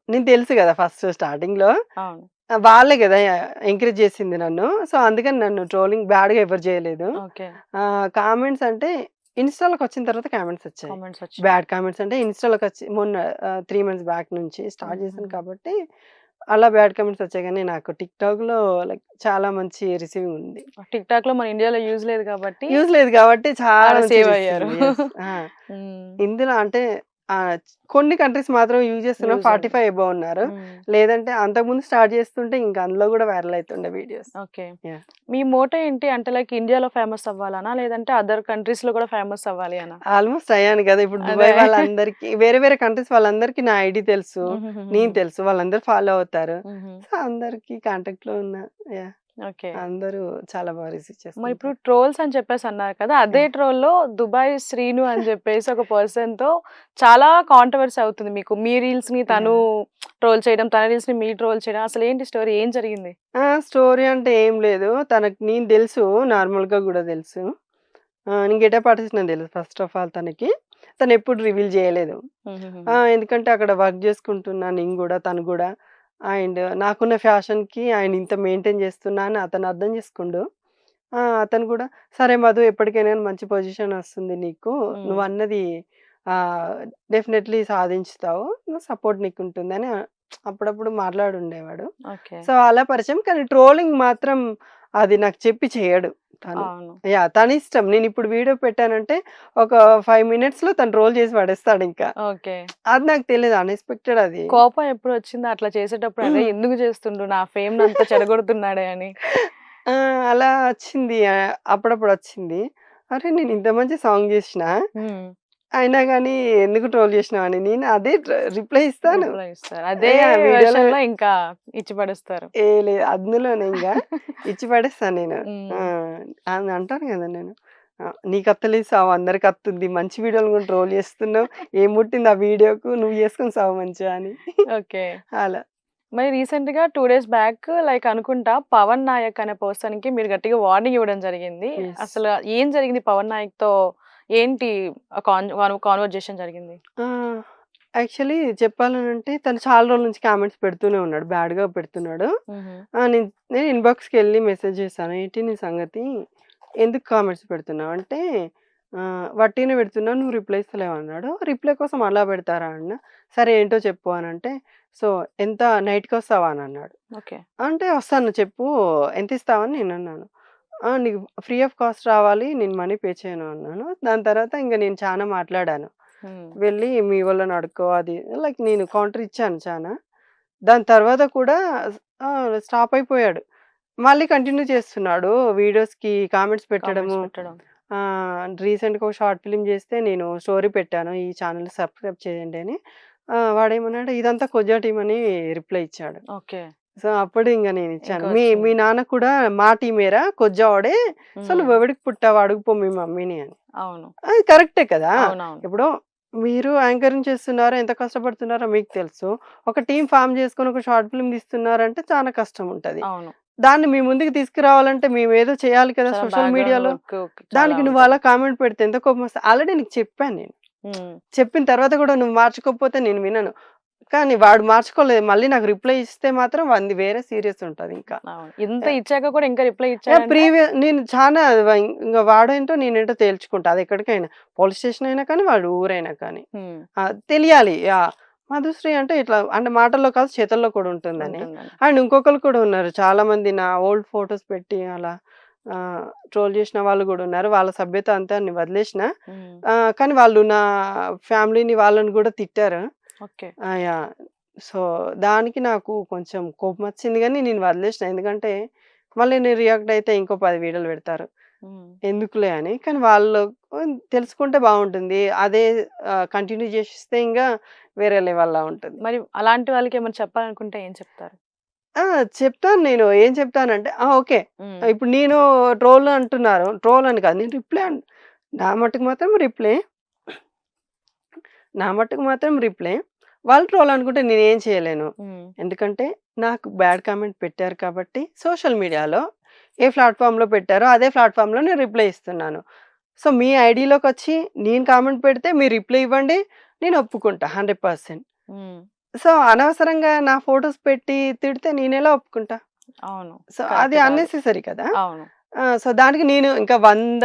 [SPEAKER 2] నేను తెలుసు గదా! ఫస్ట్ స్టార్టింగ్‌లో
[SPEAKER 1] అవును.
[SPEAKER 2] వాళ్ళే గదా! ఎంకరేజ్ చేసింది నన్ను. సో, అందుకని నన్ను ట్రోలింగ్ బ్యాడ్‌గా ఎవరు చేయలేదు.
[SPEAKER 1] ఓకే.
[SPEAKER 2] కామెంట్స్ అంటే ఇన్‌స్టా‌లోకొచ్చిన తర్వాత కామెంట్స్ వచ్చాయి.
[SPEAKER 1] కామెంట్స్ వచ్చినాయి.
[SPEAKER 2] బ్యాడ్ కామెంట్స్ అంటే ఇన్‌స్టా‌లోకొచ్చి మొన్న 3 మంత్స్ బ్యాక్ నుంచి స్టార్ట్ చేశాను
[SPEAKER 1] హుహుహు.
[SPEAKER 2] కాబట్టి అలా బ్యాడ్ కామెంట్స్ వచ్చాయి గానీ నాకు టిక్‌టాక్‌లో లైక్ చాలా మంచి రిసీవింగ్ ఉంది.
[SPEAKER 1] టిక్‌టాక్‌లో మన ఇండియాలో యూజ్ లేదు కాబట్టి
[SPEAKER 2] యూజ్ లేదు కాబట్టి చాలా
[SPEAKER 1] ఆడ
[SPEAKER 2] మంచి
[SPEAKER 1] సేవ్ అయ్యారు.
[SPEAKER 2] రిసీవింగ్. యెస్. ఆ!
[SPEAKER 1] హ్మ్.
[SPEAKER 2] ఇందులో అంటే ఆహ్, కొన్ని కంట్రీస్ మాత్రం యూజ్ చేస్తున్నారు.
[SPEAKER 1] యూజ్ ఉంది.
[SPEAKER 2] 45 అబోవ్ ఉన్నారు.
[SPEAKER 1] హ్మ్.
[SPEAKER 2] లేదంటే అంతకుముందు స్టార్ట్ చేస్తుంటే ఇంక అందులో గూడా వైరల్ అయితుండే వీడియోస్.
[SPEAKER 1] ఓకే.
[SPEAKER 2] యాహ్!
[SPEAKER 1] మీ మోటో ఏంటి? అంటే లైక్ ఇండియాలో ఫేమస్ అవ్వాలనా? లేదంటే అదర్ కంట్రీస్‌లో కూడా ఫేమస్ అవ్వాలి అనా?
[SPEAKER 2] ఆల్‌మోస్ట్ అయ్యాను గదా! ఇప్పుడు
[SPEAKER 1] అదే.
[SPEAKER 2] దుబాయ్ వాళ్ళందరికీ వేరే వేరే కంట్రీస్ వాళ్ళందరికీ నా ఐడీ తెలుసు. నేను
[SPEAKER 1] హుహుహుహు.
[SPEAKER 2] తెలుసు. వాళ్ళందరూ ఫాలో అవుతారు.
[SPEAKER 1] హుహు.
[SPEAKER 2] సో, అందరికి కాంటాక్ట్‌లో ఉన్నా. యాహ్!
[SPEAKER 1] ఓకే.
[SPEAKER 2] అందరూ చాలా బాగా రిసీవ్
[SPEAKER 1] మరిప్పుడు
[SPEAKER 2] చేసుకుంటారు.
[SPEAKER 1] ట్రోల్స్ అని చెప్పేసి అన్నారు కదా! అదే
[SPEAKER 2] యాహ్!
[SPEAKER 1] ట్రోల్‌లో దుబాయ్ శ్రీను అని చెప్పేసి ఒక పర్సన్‌తో చాలా కాంట్రోవర్సీ అవుతుంది మీకు. మీ రీల్స్‌ని తను
[SPEAKER 2] యాహ్!
[SPEAKER 1] ట్రోల్ చేయడం, తన రీల్స్‌ని మీరు ట్రోల్ చేయడం. అసలేంటి స్టోరీ? ఏం జరిగింది?
[SPEAKER 2] స్టోరీ అంటే ఏం లేదు. తనకి నేను తెలుసు. నార్మల్‌గా గూడా తెలుసు. నేను గెటప్ ఆర్టిస్ట్ అని తెలుసు ఫస్ట్ ఆఫ్ ఆల్ తనకి. తనెప్పుడు రివీల్ జేయలేదు.
[SPEAKER 1] హుహుహుహు.
[SPEAKER 2] ఎందుకంటే అక్కడ వర్క్ జేసుకుంటున్నా నేను గూడా, తను గూడా. అండ్ నాకున్న ఫ్యాషన్‌కి ఆయన ఇంత మెయింటైన్ జేస్తున్నా అని అతను అర్థం జేసుకుండు. అతను గూడా సరే మధు ఎప్పటికైనా మంచి పొజిషన్ ఒస్తుంది నీకు.
[SPEAKER 1] హ్మ్.
[SPEAKER 2] నువ్వన్నది ఆహ్, డెఫినైట్‌లీ సాధించుతావు. సపోర్ట్ నీకుంటుందని అప్పుడప్పుడు మాట్లాడుండేవాడు.
[SPEAKER 1] ఓకే.
[SPEAKER 2] సో, అలా పరిచయం. కానీ ట్రోలింగ్ మాత్రం అది నాకు చెప్పి చేయడు తను.
[SPEAKER 1] అవును.
[SPEAKER 2] యాహ్! తనిష్టం. నేనిప్పుడు వీడియో పెట్టానంటే ఒక 5 మినిట్స్‌లో తను ట్రోల్ చేసి పడేస్తాడింకా.
[SPEAKER 1] ఓకే.
[SPEAKER 2] అది నాకు తెలీదు. అన్‌ఎక్స్‌పెక్టెడ్ అది.
[SPEAKER 1] కోపం ఎప్పుడొచ్చిందా అట్లా చేసేటప్పుడు? అరే! ఎందుకు చేస్తుండు? నా ఫేమ్‌నంతా చెడగొడుతున్నాడే అని.
[SPEAKER 2] ఆ! అలా వచ్చింది. అప్పుడప్పుడు వచ్చింది. అరే! నేను ఇంత మంచి సాంగ్ జేసినా, అయినా గాని ఎందుకు ట్రోల్ జేసినావని నేను అదే రిప్లై ఇస్తాను.
[SPEAKER 1] రిప్లై ఇస్తారు. అదే
[SPEAKER 2] వీడియోలో
[SPEAKER 1] వెర్షన్‌లో ఇంకా ఇచ్చి పడేస్తారు.
[SPEAKER 2] లేదు అందులోనే ఇంగ ఇచ్చి పడేస్తాను నేను. ఆ!
[SPEAKER 1] హ్మ్.
[SPEAKER 2] అని అంటాను గదా! నేను. "నీకత్తలేదు సావు అందరికత్తుంది. మంచి వీడియోలు గూడా ట్రోల్ జేస్తున్నావు. ఏం పుట్టింది ఆ వీడియోకు నువ్వు జేసుకొని సావు మంచిగా" అని.
[SPEAKER 1] ఓకే.
[SPEAKER 2] అలా.
[SPEAKER 1] మరి రీసెంట్‌గా 2 డేస్ బ్యాక్ లైక్ అనుకుంటా 'పవన్ నాయక్' అనే పర్సన్‌కి మీరు గట్టిగా వార్నింగ్ ఇవ్వడం జరిగింది.
[SPEAKER 2] యెస్.
[SPEAKER 1] అసలు ఏం జరిగింది 'పవన్ నాయక్‌తో'? ఏంటి కాన్వర్జేషన్ జరిగింది?
[SPEAKER 2] ఆ! యాక్చువల్లీ చెప్పాలనంటే తను చాలా రోజుల నుంచి కామెంట్స్ పెడుతూనే ఉన్నాడు. బ్యాడ్‌గా పెడుతున్నాడు.
[SPEAKER 1] హుహు.
[SPEAKER 2] నేను ఇన్‌బాక్స్‌కెళ్ళి మెసేజ్ చేశాను. "ఏంటి నీ సంగతి? ఎందుకు కామెంట్స్ పెడుతున్నావు?" అంటే "వట్టిగనే పెడుతున్నా నువ్వు రిప్లై ఇస్తలేవు" అన్నాడు. "రిప్లై కోసం అలా పెడతారా?" అన్నా. "సరే ఏంటో చెప్పు" అనంటే, "సో ఎంత నైట్‌కొస్తావా?" అని అన్నాడు.
[SPEAKER 1] ఓకే.
[SPEAKER 2] అంటే "వస్తాను చెప్పు ఎంతిస్తావని" నేనన్నాను. "నీకు ఫ్రీ ఆఫ్ కాస్ట్ రావాలి. నేను మనీ పే చేయను" అన్నాను. దాని తర్వాత ఇంక నేను చానా మాట్లాడాను.
[SPEAKER 1] హ్మ్.
[SPEAKER 2] వెళ్ళి మీ వాళ్ళని అడుక్కో అది లైక్ నేను కౌంటర్ ఇచ్చాను చానా. దాని తర్వాత కూడా స్టాప్ అయిపోయాడు. మళ్ళీ కంటిన్యూ చేస్తున్నాడు. వీడియోస్‌కి కామెంట్స్
[SPEAKER 1] కామెంట్స్
[SPEAKER 2] పెట్టడము.
[SPEAKER 1] పెట్టడం.
[SPEAKER 2] రీసెంట్‌గా ఒక షార్ట్ ఫిల్మ్ చేస్తే నేను స్టోరీ పెట్టాను. ఈ ఛానెల్‌ని సబ్స్క్రైబ్ చేయండి అని. వాడేమన్నాడు ఇదంతా కొజ్జా టీమ్ అని రిప్లై ఇచ్చాడు.
[SPEAKER 1] ఓకే.
[SPEAKER 2] సో, అప్పుడు ఇంక నేనిచ్చాను.
[SPEAKER 1] ఇంకా
[SPEAKER 2] మీ
[SPEAKER 1] వచ్చింది.
[SPEAKER 2] మీ నాన్న కూడా మా టీమేరా కొజ్జా వాడే. సో,
[SPEAKER 1] హ్మ్.
[SPEAKER 2] నువ్వెవడికి పుట్టావు అడుగుపో మీ మమ్మీని అని.
[SPEAKER 1] అవును.
[SPEAKER 2] అది కరెక్టే కదా!
[SPEAKER 1] అవునవును.
[SPEAKER 2] ఇప్పుడు మీరు యాంకరింగ్ చేస్తున్నారో, ఎంత కష్టపడుతున్నారో మీకు తెలుసు. ఒక టీమ్ ఫార్మ్ చేసుకొని ఒక షార్ట్ ఫిల్మ్ తీస్తున్నారంటే చానా కష్టం ఉంటది.
[SPEAKER 1] అవును.
[SPEAKER 2] దాన్ని మీ ముందుకు తీసుకురావాలంటే మేమేదో చేయాలి కదా!
[SPEAKER 1] చాలా
[SPEAKER 2] సోషల్
[SPEAKER 1] బ్యాక్‌గ్రౌండ్
[SPEAKER 2] మీడియాలో.
[SPEAKER 1] వర్క్ చాలా
[SPEAKER 2] దానికి నువ్వు
[SPEAKER 1] ఉంటది.
[SPEAKER 2] అలా కామెంట్ పెడితే ఎంత కోపమొస్తది. ఆల్రెడీ నీకు చెప్పాను నేను.
[SPEAKER 1] హ్మ్.
[SPEAKER 2] చెప్పిన తర్వాత కూడా నువ్వు మార్చుకోకపోతే నేను వినను. కానీ వాడు మార్చుకోలేదు. మళ్ళీ నాకు రిప్లై ఇస్తే మాత్రం వానిది వేరే సీరియస్ ఉంటదింకా.
[SPEAKER 1] అవును. ఇంత
[SPEAKER 2] యాహ్!
[SPEAKER 1] ఇచ్చాక కూడా ఇంకా రిప్లై ఇచ్చాడంటే
[SPEAKER 2] నేను చానా ఇంగ వాడేంటో నేనేంటో తేల్చుకుంటా. అదెక్కడికైనా. పోలీస్ స్టేషన్ అయినా కానీ, వాడి ఊరైనా కానీ.
[SPEAKER 1] హ్మ్.
[SPEAKER 2] తెలియాలి. యాహ్! మధుశ్రీ అంటే ఇట్లా అంటే మాటల్లో కాదు చేతల్లో కూడా ఉంటుందని.
[SPEAKER 1] ఉంటుందని.
[SPEAKER 2] అండ్ ఇంకొకళ్ళు కూడా ఉన్నారు. చాలామంది నా ఓల్డ్ ఫోటోస్ పెట్టి అలా ట్రోల్ చేసిన వాళ్ళు గూడా ఉన్నారు. వాళ్ళ సభ్యత అంతా నేను వదిలేసిన.
[SPEAKER 1] హ్మ్.
[SPEAKER 2] కానీ వాళ్ళు నా ఫ్యామిలీని వాళ్ళని గూడా తిట్టారు.
[SPEAKER 1] ఓకే.
[SPEAKER 2] యాహ్! సో, దానికి నాకు కొంచెం కోపమొచ్చింది గానీ నేను వదిలేసిన. ఎందుకంటే మళ్ళీ నేను రియాక్ట్ అయితే ఇంకో 10 వీడియోలు పెడతారు.
[SPEAKER 1] హ్మ్.
[SPEAKER 2] ఎందుకులే అని. కానీ వాళ్ళు తెలుసుకుంటే బావుంటుంది. అదే కంటిన్యూ చేసిస్తే ఇంగా వేరే లెవెల్‌లా ఉంటుంది.
[SPEAKER 1] మరి అలాంటి వాళ్ళకేమైనా చెప్పాలనుకుంటే ఏం చెప్తారు?
[SPEAKER 2] ఆ! చెప్తాను నేను. ఏం చెప్తానంటే ఓకే.
[SPEAKER 1] హ్మ్.
[SPEAKER 2] ఇప్పుడు నేను ట్రోల్ అంటున్నారు. ట్రోల్ అని కాదు. నేను రిప్లై నా మట్టుకు మాత్రం రిప్లై. నా మట్టుకు మాత్రం రిప్లై. వాళ్ళు ట్రోల్ అనుకుంటే నేనేం చేయలేను.
[SPEAKER 1] హ్మ్.
[SPEAKER 2] ఎందుకంటే నాకు బ్యాడ్ కామెంట్ పెట్టారు కాబట్టి సోషల్ మీడియాలో ఏ ప్లాట్‌ఫార్మ్‌లో పెట్టారో అదే ప్లాట్‌ఫార్మ్‌లో నేను రిప్లై ఇస్తున్నాను. సో, మీ ఐడీలోకొచ్చి నేను కామెంట్ పెడితే మీరు రిప్లై ఇవ్వండి. నేను ఒప్పుకుంటా 100%.
[SPEAKER 1] హ్మ్.
[SPEAKER 2] సో, అనవసరంగా నా ఫోటోస్ పెట్టి తిడితే నేనెలా ఒప్పుకుంటా?
[SPEAKER 1] అవును.
[SPEAKER 2] సో, అది
[SPEAKER 1] కరెక్ట్ కాదు.
[SPEAKER 2] అన్నెసెసరీ కదా!
[SPEAKER 1] అవును.
[SPEAKER 2] సో, దానికి నేను ఇంకా 100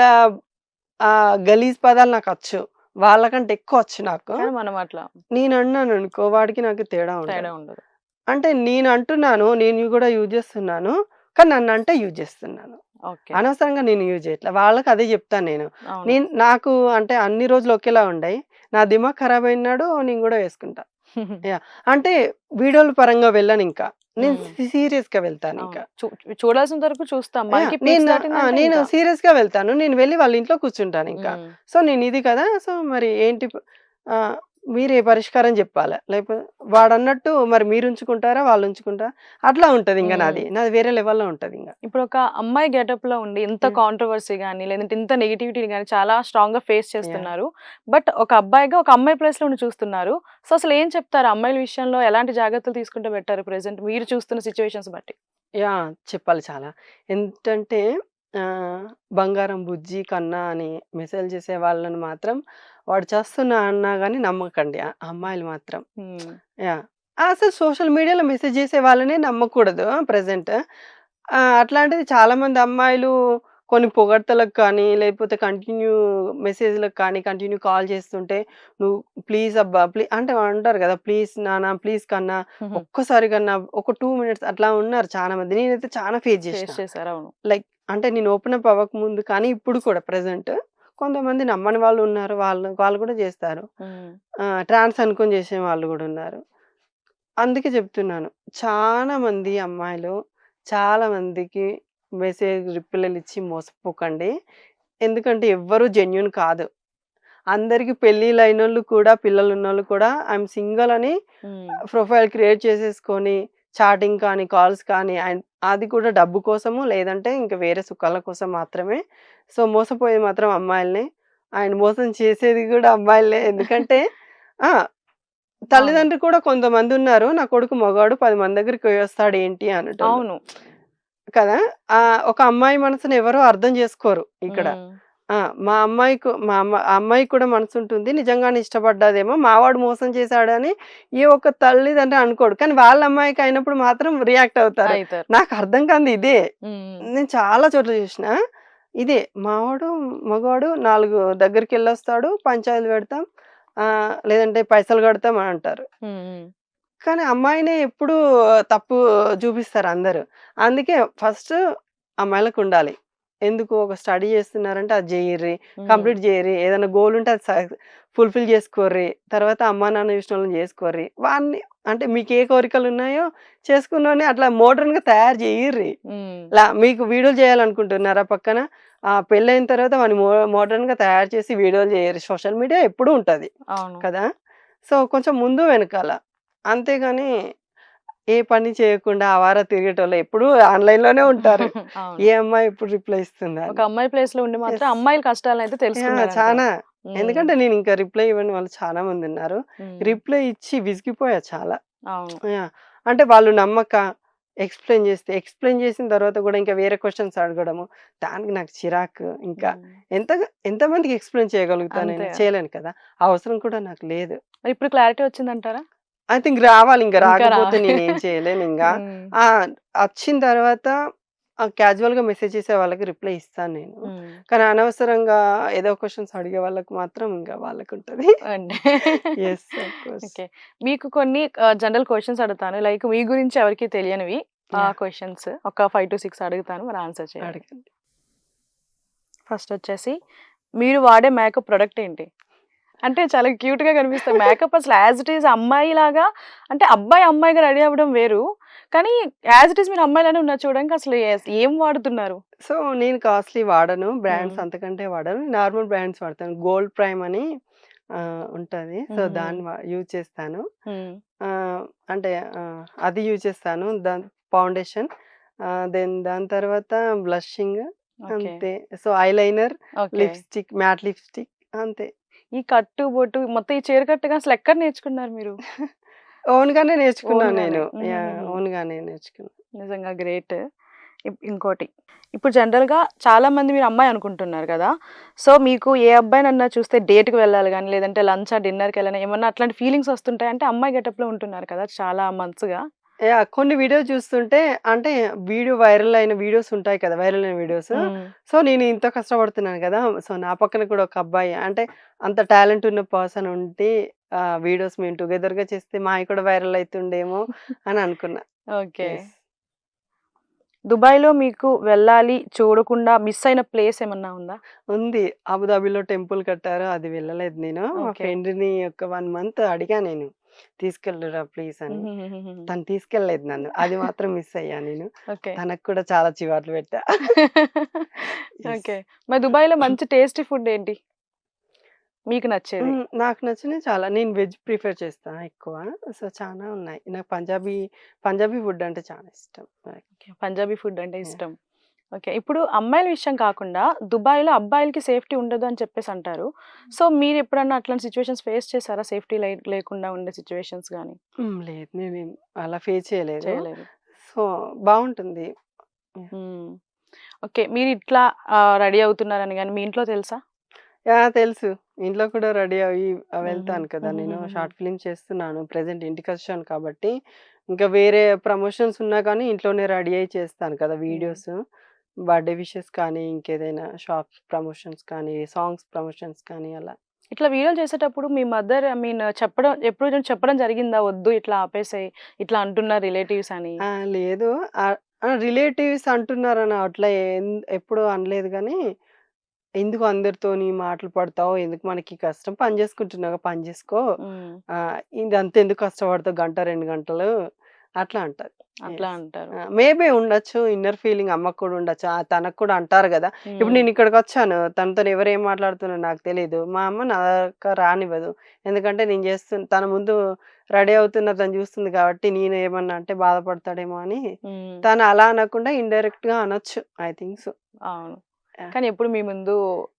[SPEAKER 2] గలీజ్ పదాలు నాకొచ్చు. వాళ్ళకంటే ఎక్కువొచ్చు నాకు.
[SPEAKER 1] కానీ మనం అట్లా
[SPEAKER 2] నేనన్నాననుకో వాడికి నాకు తేడా
[SPEAKER 1] తేడా
[SPEAKER 2] ఉంటది.
[SPEAKER 1] ఉండదు.
[SPEAKER 2] అంటే నేనంటున్నాను, నేను గూడా యూజ్ జేస్తున్నాను. కానీ నన్నంటే యూజ్ జేస్తున్నాను.
[SPEAKER 1] ఓకే.
[SPEAKER 2] అనవసరంగా నేను యూజ్ జేయట్లే. వాళ్ళకదే జెప్తాను నేను.
[SPEAKER 1] అవును.
[SPEAKER 2] నాకు అంటే అన్ని రోజులు ఒకేలా ఉండయి. నా దిమాగ్ ఖరాబయినాడు నేను గూడా వేసుకుంటా. యాహ్! అంటే వీడియోల పరంగా వెళ్ళనింకా. నేను
[SPEAKER 1] హ్మ్.
[SPEAKER 2] సీరియస్‌గా వెళ్తానింకా.
[SPEAKER 1] అవును. చూడాల్సినంత వరకు చూస్తాం. మనకి పీక్స్ దాటిందంటే
[SPEAKER 2] నేను
[SPEAKER 1] ఇంకా
[SPEAKER 2] సీరియస్‌గా వెళ్తాను. నేను వెళ్లి వాళ్ళ ఇంట్లో కూర్చుంటానింకా.
[SPEAKER 1] హ్మ్.
[SPEAKER 2] సో, నేనిది కదా! సో, మరి ఏంటి ఆహ్, మీరే పరిష్కారం జెప్పాలా. లేకపోతే వాడన్నట్టు మరి మీరుంచుకుంటారా? వాళ్ళుంచుకుంటారా? అట్లా ఉంటదింక
[SPEAKER 1] హ్మ్.
[SPEAKER 2] నాది. నాది వేరే లెవెల్‌లో ఉంటదింక.
[SPEAKER 1] ఇప్పుడొక అమ్మాయి గెటప్‌లో ఉండి ఇంత
[SPEAKER 2] యాహ్!
[SPEAKER 1] కాంట్రోవర్సీ గాని, లేదంటే ఇంత నెగటివిటీని గాని చాలా స్ట్రాంగ్‌గా ఫేస్
[SPEAKER 2] యాహ్!
[SPEAKER 1] చేస్తున్నారు. బట్ ఒక అబ్బాయిగా ఒక అమ్మాయి ప్లేస్‌లో ఉండి చూస్తున్నారు. సో, అసలేం చెప్తారు? అమ్మాయిల విషయంలో ఎలాంటి జాగ్రత్తలు తీసుకుంటే బెటర్ ప్రెజెంట్ మీరు చూస్తున్న సిట్యుయేషన్స్ బట్టి?
[SPEAKER 2] చెప్పాలి చాలా. ఏంటంటే ఆహ్, బంగారం బుజ్జి, కన్నా అని మెసేజ్‌లు చేసే వాళ్ళని మాత్రం వాడు చేస్తున్నా అన్నా గాని నమ్మకండి. అమ్మాయిలు మాత్రం.
[SPEAKER 1] హ్మ్.
[SPEAKER 2] యాహ్! అసలు సోషల్ మీడియాలో మెసేజ్ చేసే వాళ్ళనే నమ్మకూడదు ప్రెజెంట్. అట్లాంటిది చాలామంది అమ్మాయిలు కొన్ని పొగడ్తలకు కానీ, లేకపోతే కంటిన్యూ మెసేజ్‌లకు కానీ, కంటిన్యూ కాల్ చేస్తుంటే, "నువ్వు ప్లీజ్ అబ్బా! అంటే అంటారు కదా! ప్లీజ్ నాన్న, ప్లీజ్ కన్నా,
[SPEAKER 1] హుహు.
[SPEAKER 2] ఒక్కసారి కన్నా, ఒక 2 మినిట్స్" అట్లా ఉన్నారు చాలామంది. నేనైతే చాలా ఫేస్ చేసిన.
[SPEAKER 1] ఫేస్ చేసారు. అవును.
[SPEAKER 2] లైక్ అంటే నేను ఓపెన్ అప్ అవ్వకముందు కానీ, ఇప్పుడు కూడా ప్రెజెంట్ కొంతమంది నమ్మని వాళ్ళు ఉన్నారు. వాళ్ళు వాళ్ళు కూడా చేస్తారు.
[SPEAKER 1] హ్మ్.
[SPEAKER 2] ట్రాన్స్ అనుకోని చేసేవాళ్ళు గూడా ఉన్నారు. అందుకే చెప్తున్నాను. చాలా మంది అమ్మాయిలు చాలా మందికి మెసేజ్ రిప్లైలు ఇచ్చి మోసపోకండి. ఎందుకంటే ఎవ్వరు జెన్యూన్ కాదు. అందరికి పెళ్ళిళ్ళైనోళ్ళు కూడా, పిల్లలున్నోళ్ళు కూడా ఐయామ్ సింగిల్ అని ప్రొఫైల్ క్రియేట్ చేసేసుకొని చాటింగ్ కానీ, కాల్స్ కానీ అది కూడా డబ్బు కోసము, లేదంటే ఇంక వేరే సుఖాల కోసం మాత్రమే. సో, మోసపోయేది మాత్రం అమ్మాయిలనే. అండ్ మోసం చేసేది కూడా అమ్మాయిలే. ఎందుకంటే ఆ!
[SPEAKER 1] అవును.
[SPEAKER 2] తల్లిదండ్రులు కూడా కొంతమందున్నారు. నా కొడుకు మగాడు 10 మంది దగ్గరికి పోయొస్తాడు ఏంటి అనేటోళ్ళు.
[SPEAKER 1] అవును.
[SPEAKER 2] కదా! ఒక అమ్మాయి మనసుని ఎవరు అర్థం చేసుకోరు ఇక్కడ.
[SPEAKER 1] హ్మ్.
[SPEAKER 2] ఆ! ఆ అమ్మాయికి కూడా మనసుంటుంది. నిజంగానే ఇష్టపడ్డదేమో. మావాడు మోసం చేశాడని ఏ ఒక్క తల్లిదండ్రి అనుకోడు. కానీ వాళ్ళ అమ్మాయికి అయినప్పుడు మాత్రం రియాక్ట్ అవుతారు.
[SPEAKER 1] అయితారు.
[SPEAKER 2] నాకు అర్థం కానిది ఇదే.
[SPEAKER 1] హ్మ్.
[SPEAKER 2] నేను చాలా చోట్ల చూసిన. ఇదే మావాడు మగవాడు 4 దగ్గరికెళ్ళొస్తాడు. పంచాయతీలు పెడతాం. లేదంటే పైసలు కడతాం అని అంటారు.
[SPEAKER 1] హ్మ్. హ్మ్.
[SPEAKER 2] కానీ అమ్మాయినే ఎప్పుడూ తప్పు చూపిస్తారు అందరూ. అందుకే ఫస్ట్ అమ్మాయిలకుండాలి. ఎందుకు ఒక స్టడీ చేస్తున్నారంటే అది జెయ్యిర్రి,
[SPEAKER 1] హ్మ్.
[SPEAKER 2] కంప్లీట్ జెయ్యిర్రి. ఏదైనా గోల్ ఉంటే అది ఫుల్‌ఫిల్ చేసుకోర్రి. తర్వాత అమ్మా, నాన్న చూసినోళ్ళని చేసుకోర్రి. వాడిని అంటే మీకే కోరికలున్నాయో చేసుకున్నోడిని అట్లా మోడర్న్‌గా తయారు జెయ్యిర్రి.
[SPEAKER 1] హ్మ్.
[SPEAKER 2] మీకు వీడియోలు చేయాలనుకుంటున్నారా పక్కన? పెళ్ళైన తర్వాత వాడిని మోడర్న్‌గా తయారు చేసి వీడియోలు జెయ్యిర్రి. సోషల్ మీడియా ఎప్పుడూ ఉంటది.
[SPEAKER 1] అవును.
[SPEAKER 2] కదా! సో, కొంచెం ముందు వెనకాల. అంతేగాని ఏ పని చేయకుండా ఆవారా తిరిగేటోళ్ళు ఎప్పుడూ ఆన్‌లైన్‌లోనే ఉంటారు.
[SPEAKER 1] అవును.
[SPEAKER 2] ఏ అమ్మాయి ఎప్పుడు రిప్లై ఇస్తుందా
[SPEAKER 1] ఒక
[SPEAKER 2] అని.
[SPEAKER 1] అమ్మాయి ప్లేస్‌లో ఉండి మాత్రం
[SPEAKER 2] యెస్.
[SPEAKER 1] అమ్మాయిల కష్టాలనైతే తెలుసుకున్నారంటారు.
[SPEAKER 2] చానా.
[SPEAKER 1] హ్మ్.
[SPEAKER 2] ఎందుకంటే నేనింకా రిప్లై ఇవ్వని వాళ్ళు చాలా మందున్నారు.
[SPEAKER 1] హ్మ్.
[SPEAKER 2] రిప్లై ఇచ్చి విసిగిపోయా చాలా.
[SPEAKER 1] అవును.
[SPEAKER 2] యాహ్! అంటే వాళ్ళు నమ్మక ఎక్స్‌ప్లెయిన్ చేసిన తర్వాత గూడా ఇంకా వేరే క్వెషన్స్ అడగడము. దానికి నాకు చిరాకు. ఇంకా
[SPEAKER 1] హ్మ్.
[SPEAKER 2] ఎంతమందికి ఎక్స్‌ప్లెయిన్ చేయగలుగుతా నేను?
[SPEAKER 1] అంతే.
[SPEAKER 2] చేయలేను కదా! ఆ అవసరం కూడా నాకు లేదు.
[SPEAKER 1] మరి ఇప్పుడు క్లారిటీ వచ్చిందంటారా?
[SPEAKER 2] ఐ థింక్ రావాలి. ఇంక
[SPEAKER 1] ఇంకా
[SPEAKER 2] రాకపోతే
[SPEAKER 1] రావాలి.
[SPEAKER 2] నేనేం చేయలేనింగా.
[SPEAKER 1] హ్మ్.
[SPEAKER 2] ఆ! అచ్చిన తర్వాత క్యాజువల్‌గా మెసేజ్ చేసే వాళ్ళకి రిప్లై ఇస్తాను నేను.
[SPEAKER 1] హ్మ్.
[SPEAKER 2] కానీ అనవసరంగా ఏదో క్వెషన్స్ అడిగే వాళ్ళకి మాత్రం ఇంక వాళ్ళకుంటది.
[SPEAKER 1] అండి.
[SPEAKER 2] యెస్. Of course.
[SPEAKER 1] ఓకే. మీకు కొన్ని జనరల్ క్వెషన్స్ అడుగుతాను. లైక్ మీ గురించి ఎవరికీ తెలియనివి
[SPEAKER 2] యాహ్!
[SPEAKER 1] క్వెషన్స్ ఒక 5-6 అడుగుతాను. మరి ఆన్సర్ చేయాలి.
[SPEAKER 2] అడగండి.
[SPEAKER 1] ఫస్ట్ వచ్చేసి మీరు వాడే మేకప్ ప్రొడక్ట్ ఏంటి? అంటే చాలా క్యూట్‌గా కనిపిస్తాయి. మేకప్ అసలు యాజ్ ఇట్ ఈజ్ అమ్మాయిలాగా అంటే అబ్బాయి అమ్మాయిగా రెడీ అవ్వడం వేరు. కానీ యాజ్ ఇట్ ఈజ్ మీరు అమ్మాయిలానే ఉన్నారు చూడడానికి అసలు ఏం వాడుతున్నారు?
[SPEAKER 2] సో, నేను కాస్ట్‌లీ వాడను. బ్రాండ్స్
[SPEAKER 1] హ్మ్.
[SPEAKER 2] అంతకంటే వాడను. నార్మల్ బ్రాండ్స్ వాడతాను. గోల్డ్ ప్రైమ్ అని ఉంటది. సో,
[SPEAKER 1] హుహుహు.
[SPEAKER 2] దాన్ని యూజ్ చేస్తాను.
[SPEAKER 1] హ్మ్.
[SPEAKER 2] అంటే అది యూజ్ చేస్తాను. ఫౌండేషన్. దాని తర్వాత బ్లషింగ్
[SPEAKER 1] ఓకే.
[SPEAKER 2] అంతే. So, eyeliner,
[SPEAKER 1] okay.
[SPEAKER 2] Mat lipstick అంతే.
[SPEAKER 1] ఈ కట్టు, బొట్టు మొత్తం ఈ చీర కట్టుగా అసలు ఎక్కడ నేర్చుకున్నారు మీరు?
[SPEAKER 2] ఓన్‌గానే నేర్చుకున్నాను
[SPEAKER 1] ఓన్‌గానే.
[SPEAKER 2] నేను.
[SPEAKER 1] హుహుహుహు.
[SPEAKER 2] ఓన్‌గానే నేర్చుకున్నా.
[SPEAKER 1] నిజంగా గ్రేట్. ఇంకోటి ఇప్పుడు జనరల్‌గా చాలామంది మీరు అమ్మాయి అనుకుంటున్నారు కదా! సో, మీకు ఏ అబ్బాయినన్నా చూస్తే డేట్‌కి వెళ్ళాలి గాని, లేదంటే లంచా, డిన్నర్‌కెళ్ళినా ఏమన్నా అట్లాంటి ఫీలింగ్స్ వస్తుంటాయా? అంటే అమ్మాయి గెటప్‌లో ఉంటున్నారు కదా! చాలా మంత్స్‌గా.
[SPEAKER 2] కొన్ని వీడియోస్ చూస్తుంటే అంటే వైరల్ అయిన వీడియోస్ ఉంటాయి కదా! వైరల్ అయిన వీడియోస్.
[SPEAKER 1] హ్మ్.
[SPEAKER 2] సో, నేను ఇంత కష్టపడుతున్నాను కదా! సో, నా పక్కన కూడా ఒక అబ్బాయి అంటే అంత టాలెంట్ ఉన్న పర్సన్ ఉంటే వీడియోస్ మేము టుగెదర్‌గా చేస్తే మాయి కూడా వైరల్ అయితుండేమో అని అనుకున్నా.
[SPEAKER 1] ఓకే.
[SPEAKER 2] యెస్.
[SPEAKER 1] దుబాయ్‌లో మీకు వెళ్ళాలి, చూడకుండా మిస్ అయిన ప్లేస్ ఏమన్నా ఉందా?
[SPEAKER 2] ఉంది. అబుదాబిలో టెంపుల్ కట్టారు. అది వెళ్ళలేదు నేను. మా
[SPEAKER 1] ఓకే.
[SPEAKER 2] ఫ్రెండ్‌ని ఒక 1 మంత్ అడిగా నేను. తీసుకెళ్ళురా ప్లీజ్ అని.
[SPEAKER 1] హుహుహుహుహు.
[SPEAKER 2] తను తీసుకెళ్ళలేదు నన్ను. అది మాత్రం మిస్ అయ్యా నేను.
[SPEAKER 1] ఓకే.
[SPEAKER 2] తనకు కూడా చాలా చివాట్లు పెట్టా. యెస్.
[SPEAKER 1] ఓకే. మరి దుబాయ్‌లో మంచి టేస్టీ ఫుడ్ ఏంటి? మీకు నచ్చేది?
[SPEAKER 2] నాకు నచ్చినయి చాలా. నేను వెజ్ ప్రిఫర్ చేస్తా ఎక్కువ. సో, చానా ఉన్నాయి. నాకు పంజాబీ ఫుడ్ అంటే చాలా ఇష్టం.
[SPEAKER 1] ఓకే. పంజాబీ ఫుడ్ అంటే
[SPEAKER 2] యాహ్!
[SPEAKER 1] ఇష్టం. ఓకే. ఇప్పుడు అమ్మాయిల విషయం కాకుండా దుబాయ్‌లో అబ్బాయిలకి సేఫ్టీ ఉండదు అని చెప్పేసి అంటారు. సో, మీరెప్పుడన్నా అట్లాంటి సిట్యుయేషన్స్ ఫేస్ చేసారా? సేఫ్టీ లేకుండా ఉండే సిట్యుయేషన్స్ గాని?
[SPEAKER 2] లేదు. నేనేం అలా ఫేస్ చేయలేదు.
[SPEAKER 1] చేయలేదు.
[SPEAKER 2] సో, బావుంటుంది. యాహ్!
[SPEAKER 1] హ్మ్. ఓకే. మీరిట్లా రెడీ అవుతున్నారని గాని మీ ఇంట్లో తెలుసా?
[SPEAKER 2] తెలుసు. ఇంట్లో కూడా రెడీ అయ్యి
[SPEAKER 1] హుహు.
[SPEAKER 2] వెళ్తాను కదా! నేను
[SPEAKER 1] హుహుహుహుహు.
[SPEAKER 2] షార్ట్ ఫిల్మ్ చేస్తున్నాను. ప్రెజెంట్ ఇంటికొచ్చాను కాబట్టి, ఇంకా వేరే ప్రమోషన్స్ ఉన్నా కానీ ఇంట్లోనే రెడీ అయ్యి చేస్తాను కదా!
[SPEAKER 1] హ్మ్.
[SPEAKER 2] వీడియోస్. బర్త్‌డే విషెస్ కానీ, ఇంకేదైనా షాప్స్ ప్రమోషన్స్ కానీ, సాంగ్స్ ప్రమోషన్స్ కానీ అలా.
[SPEAKER 1] ఇట్లా వీడియోలు చేసేటప్పుడు మీ మదర్ ఐ మీన్ చెప్పడం జరిగిందా? వద్దు ఇట్లా ఆపేసేయి. ఇట్లా అంటున్నారు రిలేటివ్స్ అని.
[SPEAKER 2] లేదు. రిలేటివ్స్ అంటున్నారని అట్లా ఎప్పుడు అనలేదు గానీ, ఎందుకు అందరితోని మాటలు పడతావు? ఎందుకు మనకి కష్టం? పని చేసుకుంటున్నావుగా పని చేసుకో.
[SPEAKER 1] హ్మ్.
[SPEAKER 2] ఇదంతా ఎందుకు కష్టపడతావు గంట, 2 గంటలు. అట్లా అంటది.
[SPEAKER 1] అట్లా
[SPEAKER 2] యెస్.
[SPEAKER 1] అంటారు.
[SPEAKER 2] మేబీ ఉండొచ్చు. ఇన్నర్ ఫీలింగ్ అమ్మకు కూడా ఉండొచ్చు. తనకు కూడా అంటారు గదా! ఇప్పుడు
[SPEAKER 1] హ్మ్.
[SPEAKER 2] నేను ఇక్కడికొచ్చాను. తనతోని ఎవరేం మాట్లాడుతున్నారో నాకు తెలీదు. మా అమ్మ నా దాకా రానివ్వదు. ఎందుకంటే నేను తన ముందు రెడీ అవుతున్న తను చూస్తుంది కాబట్టి నేను ఏమన్నా అంటే బాధపడతాడేమో అని
[SPEAKER 1] హ్మ్.
[SPEAKER 2] తను అలా అనకుండా ఇండైరెక్ట్‌గా అనొచ్చు. I think so.
[SPEAKER 1] అవును.
[SPEAKER 2] యాహ్!
[SPEAKER 1] కానీ ఎప్పుడు మీ ముందు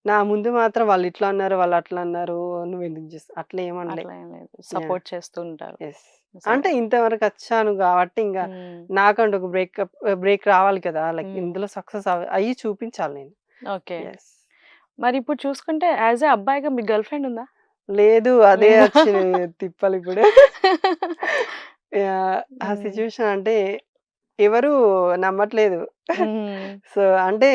[SPEAKER 2] నా ముందు మాత్రం వాళ్ళిట్లా అన్నారు, వాళ్ళట్లా అన్నారు, నువ్వెందుకు చేస్తావు అట్లా ఏమనలే.
[SPEAKER 1] అట్లా ఏం లేదు.
[SPEAKER 2] యాహ్!
[SPEAKER 1] సపోర్ట్ చేస్తూ ఉంటారు.
[SPEAKER 2] యెస్.
[SPEAKER 1] సరే.
[SPEAKER 2] అంటే ఇంతవరకొచ్చాను గాబట్టి ఇంగ
[SPEAKER 1] హ్మ్.
[SPEAKER 2] నాకంటూ ఒక బ్రేక్ రావాలి కదా! లైక్
[SPEAKER 1] హ్మ్.
[SPEAKER 2] ఇందులో సక్సెస్ అయ్యి చూపించాలి నేను.
[SPEAKER 1] ఓకే.
[SPEAKER 2] యెస్.
[SPEAKER 1] మరిప్పుడు చూసుకుంటే యాస్ ఎ అబ్బాయిగా మీకు గర్ల్ ఫ్రెండ్ ఉందా?
[SPEAKER 2] లేదు. అదే
[SPEAKER 1] లేదా?
[SPEAKER 2] వచ్చినాయి తిప్పలిప్పుడు. ఆ
[SPEAKER 1] హ్మ్.
[SPEAKER 2] సిట్యుయేషన్ అంటే ఎవరు నమ్మట్లేదు.
[SPEAKER 1] హ్మ్.
[SPEAKER 2] సో, అంటే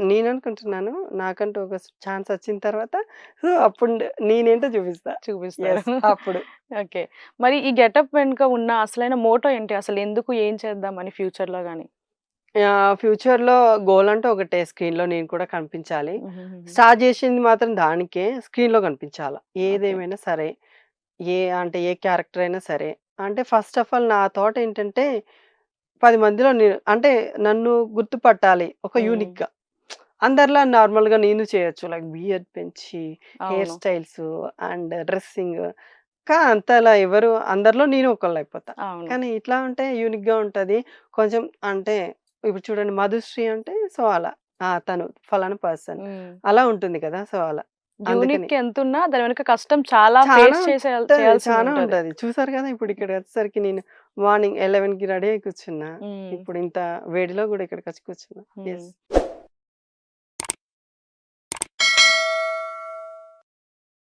[SPEAKER 2] నేననుకుంటున్నాను నాకంటూ ఒక ఛాన్స్ వచ్చిన తర్వాత సో, అప్పుడు నేనేంటో చూపిస్తా.
[SPEAKER 1] చూపిస్తారు.
[SPEAKER 2] యెస్. అప్పుడు.
[SPEAKER 1] ఓకే. మరి ఈ గెటప్ వెనుక ఉన్న అసలైన మోటో ఏంటి? అసలు ఎందుకు ఏం చేద్దామని ఫ్యూచర్‌లో గాని?
[SPEAKER 2] ఫ్యూచర్‌లో గోల్ అంటే ఒకటే స్క్రీన్‌లో నేను కూడా కనిపించాలి.
[SPEAKER 1] హుహుహుహు.
[SPEAKER 2] స్టార్ట్ చేసింది మాత్రం దానికే స్క్రీన్‌లో కనిపించాల.
[SPEAKER 1] ఓకే.
[SPEAKER 2] ఏదేమైనా సరే. ఏ క్యారెక్టర్ అయినా సరే. అంటే ఫస్ట్ ఆఫ్ ఆల్ నా థాట్ ఏంటంటే 10 మందిలో అంటే నన్ను గుర్తుపట్టాలి. ఒక
[SPEAKER 1] హ్మ్.
[SPEAKER 2] యూనిక్‌గా. అందరిలా నార్మల్‌గా నేను చేయొచ్చు. లైక్ బియర్డ్ పెంచి, హెయిర్
[SPEAKER 1] అవును.
[SPEAKER 2] Styles and dressing. అంతలా ఎవరు అందరిలో నేను ఒకళ్ళైపోతా.
[SPEAKER 1] అవును.
[SPEAKER 2] కానీ ఇట్లా ఉంటే యూనిక్‌గా ఉంటది. కొంచెం అంటే ఇప్పుడు చూడండి 'మధుశ్రీ' అంటే సో, అలా. తను ఫలానా పర్సన్.
[SPEAKER 1] హ్మ్.
[SPEAKER 2] అలా ఉంటుంది కదా! సో, అలా. అందుకని.
[SPEAKER 1] యూనిక్ ఎంతున్నా దాని వెనక కష్టం చాలా
[SPEAKER 2] చానా
[SPEAKER 1] ఫేస్
[SPEAKER 2] ఉంటది. చానా
[SPEAKER 1] చేయాల్సిందుంటది.
[SPEAKER 2] ఉంటది. చూసారు కదా! ఇప్పుడు ఇక్కడికొచ్చేసరికి నేను మార్నింగ్ 11కి రెడీ అయ్యి కూర్చున్నా.
[SPEAKER 1] హ్మ్.
[SPEAKER 2] ఇప్పుడు ఇంత వేడిలో గూడా ఇక్కడికొచ్చి కూర్చున్నా.
[SPEAKER 1] హ్మ్.
[SPEAKER 2] యెస్.